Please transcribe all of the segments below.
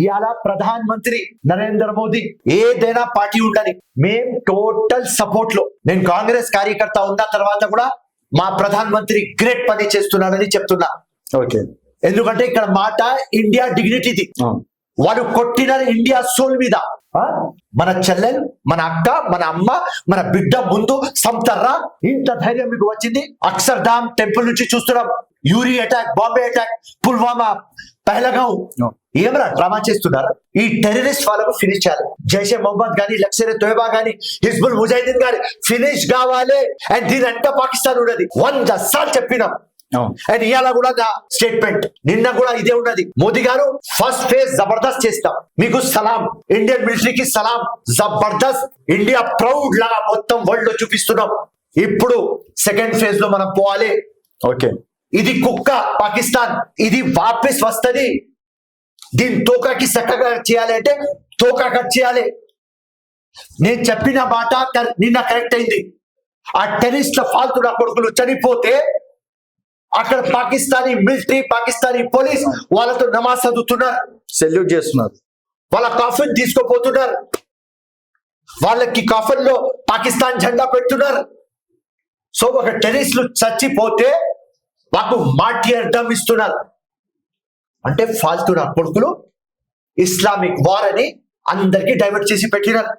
ఇవాళ ప్రధాన మంత్రి నరేంద్ర మోదీ ఏదైనా పార్టీ ఉండని మేం టోటల్ సపోర్ట్ లో, నేను కాంగ్రెస్ కార్యకర్త ఉన్న తర్వాత కూడా మా ప్రధాన మంత్రి గ్రేట్ పని చేస్తున్నాడని చెప్తున్నా. ఓకే, ఎందుకంటే ఇక్కడ మాట ఇండియా డిగ్నిటీది. వాడు కొట్టిన ఇండియా సోల్ మీద మన చెల్లెలు, మన అక్క, మన అమ్మ, మన బిడ్డ ముందు సంతర్రా. ఇంత ధైర్యం మీకు వచ్చింది? అక్షర్ధామ్ టెంపుల్ నుంచి చూస్తున్నాం, యూరి అటాక్, బాంబే అటాక్, పుల్వామా, పహలగాం. ఏమరా డ్రామా చేస్తున్నారా? ఈ టెర్రరిస్ట్ వాళ్ళకు ఫినిష్ చేయాలి. జైషే మొహమ్మద్ గానీ, లష్కర్ తోయబా గానీ, హిజ్బుల్ ముజాహిదీన్ గానీ ఫినిష్ కావాలి. అండ్ దీని అంతా పాకిస్తాన్ ఉన్నది. 100 సార్లు చెప్పినాం. అండ్ ఇవాళ కూడా నా స్టేట్మెంట్, నిన్న కూడా ఇదే ఉన్నది. మోదీ గారు ఫస్ట్ ఫేజ్ జబర్దస్త్ చేస్తాం, మీకు సలాం, ఇండియన్ మిలిటరీకి సలాం, జబర్దస్త్, ఇండియా ప్రౌడ్ లాగా మొత్తం వరల్డ్ లో చూపిస్తున్నాం. ఇప్పుడు సెకండ్ ఫేజ్ లో మనం పోవాలి. ఓకే, ఇది కుక్క పాకిస్తాన్, ఇది వాపస్ వస్తుంది. దీని తోకకి చక్కగా చేయాలి అంటే తోక కట్ చేయాలి. నేను చెప్పిన మాట నిన్న కరెక్ట్ అయింది. ఆ టెర్రరిస్ట్ల ఫాల్తుడా కొడుకులు చనిపోతే అక్కడ పాకిస్తానీ మిలిటరీ, పాకిస్తానీ పోలీస్ వాళ్ళతో నమాజ్ చదువుతున్నారు, సెల్యూట్ చేస్తున్నారు, వాళ్ళ కాఫిన్ తీసుకోపోతున్నారు, వాళ్ళకి కాఫిన్ లో పాకిస్తాన్ జెండా పెడుతున్నారు. సో ఒక టెర్రరిస్టులు చచ్చిపోతే మాకు మార్టియర్డమ్ ఇస్తున్నారు. అంటే ఫాల్తుడా కొడుకులు ఇస్లామిక్ వార్ అని అందరికీ డైవర్ట్ చేసి పెట్టినారు.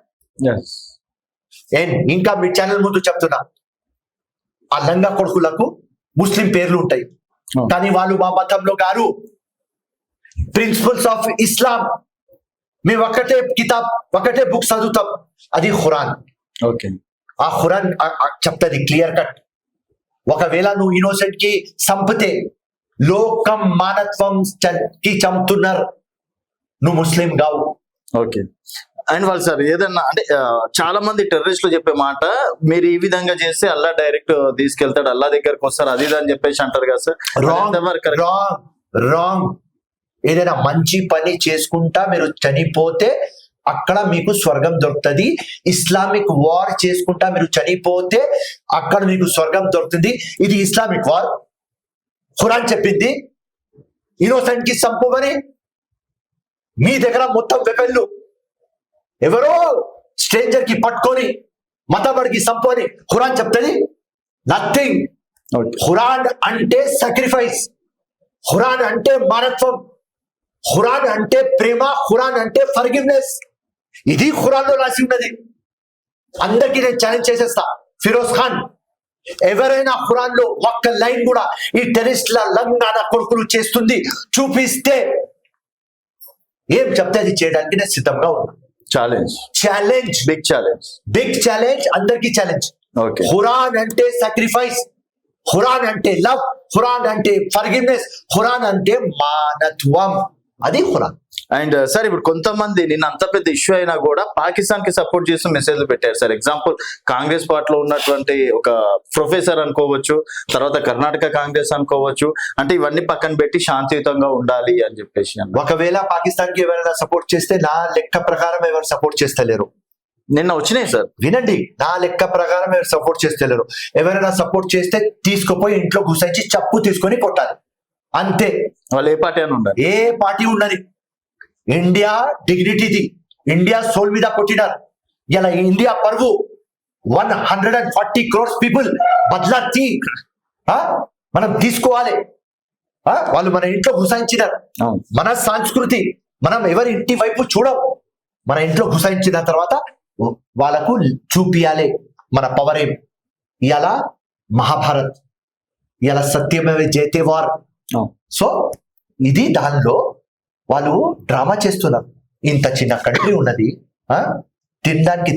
ఇంకా మీ ఛానల్ ముందు చెప్తున్నా, ఆ లంగా కొడుకులకు ముస్లిం పేర్లు ఉంటాయి, కానీ వాళ్ళు మా మతంలో గారు. ప్రిన్సిపల్స్ ఆఫ్ ఇస్లాం మేము ఒకటే కితాబ్, ఒకటే బుక్ చదువుతాం, అది ఖురాన్. ఓకే, ఆ ఖురాన్ చెప్తుంది క్లియర్ కట్. ఒకవేళ నువ్వు ఇన్నోసెంట్ కి చంపితే లోకం మానత్వం కి చంపుతున్నారు, నువ్వు ముస్లిం కావు. ఓకే, అండ్ వాళ్ళు సార్ ఏదన్నా అంటే చాలా మంది టెర్రరిస్టులు చెప్పే మాట, మీరు ఈ విధంగా చేస్తే అల్లా డైరెక్ట్ తీసుకెళ్తాడు, అల్లా దగ్గరకు వస్తారు, అది అని చెప్పేసి అంటారు కదా సార్. రాంగ్. ఏదైనా మంచి పని చేసుకుంటా మీరు చనిపోతే అక్కడ మీకు స్వర్గం దొరుకుతుంది. ఇస్లామిక్ వార్ చేసుకుంటా మీరు చనిపోతే అక్కడ మీకు స్వర్గం దొరుకుతుంది. ఇది ఇస్లామిక్ వార్. ఖురాన్ చెప్పింది ఇన్నోసెంట్ కి చంపమని. మీ దగ్గర మొత్తం వెపన్లు, ఎవరో స్ట్రేంజర్ కి పట్టుకొని మతబడికి చంపని ఖురాన్ చెప్తుంది నథింగ్. ఖురాన్ అంటే సాక్రిఫైస్, ఖురాన్ అంటే మానత్వం, ఖురాన్ అంటే ప్రేమ, ఖురాన్ అంటే ఫర్గివ్నెస్. ఇది ఖురాన్ లో రాసి ఉన్నది. అందరికీ నేను ఛాలెంజ్ చేసేస్తా, ఫిరోజ్ ఖాన్, ఎవరైనా ఖురాన్ లో ఒక్క లైన్ కూడా ఈ టెర్రరిస్ట్ల లంగాన కొడుకులు చేస్తుంది చూపిస్తే ఏం చెప్తే అది చేయడానికి నేను సిద్ధంగా ఉన్నా. ఛాలెంజ్, బిగ్ ఛాలెంజ్, అందరికీ ఛాలెంజ్. ఖురాన్ అంటే సాక్రిఫైస్, ఖురాన్ అంటే లవ్, ఖురాన్ అంటే ఫర్గివ్నెస్, ఖురాన్ అంటే మానత్వం, అది ఖురాన్. అండ్ సార్ ఇప్పుడు కొంతమంది నిన్న అంత పెద్ద ఇష్యూ అయినా కూడా పాకిస్తాన్ కి సపోర్ట్ చేస్తూ మెసేజ్లు పెట్టారు సార్. ఎగ్జాంపుల్ కాంగ్రెస్ పార్టీలో ఉన్నటువంటి ఒక ప్రొఫెసర్ అనుకోవచ్చు, తర్వాత కర్ణాటక కాంగ్రెస్ అనుకోవచ్చు, అంటే ఇవన్నీ పక్కన పెట్టి శాంతియుతంగా ఉండాలి అని చెప్పేసి. ఒకవేళ పాకిస్తాన్ కి ఎవరైనా సపోర్ట్ చేస్తే నా లెక్క ప్రకారం ఎవరు సపోర్ట్ చేస్తలేరు. నిన్న వచ్చినాయి సార్, వినండి, నా లెక్క ప్రకారం ఎవరు సపోర్ట్ చేస్తలేరు. ఎవరైనా సపోర్ట్ చేస్తే తీసుకుపోయి ఇంట్లో గుసాయించి చప్పు తీసుకొని కొట్టాలి, అంతే. వాళ్ళు ఏ పార్టీ అని ఉండాలి, ఏ పార్టీ ఉండని. ఇండియా డిగ్నిటీది, ఇండియా సోల్ మీద కొట్టినారు. ఇలా ఇండియా పరువు 140 crores పీపుల్ బదలాచి మనం తీసుకోవాలి. వాళ్ళు మన ఇంట్లో గుసాయించినారు. మన సంస్కృతి, మనం ఎవరి ఇంటి వైపు చూడం. మన ఇంట్లో గుసాయించిన తర్వాత వాళ్ళకు చూపియాలి మన పవర్ ఏం. ఇవాళ మహాభారత్, ఇవాళ సత్యమేవ జయతే వార్. సో ఇది దానిలో వాళ్ళు డ్రామా చేస్తున్నారు. ఇంత చిన్న కంట్రీ ఉన్నది, తినడానికి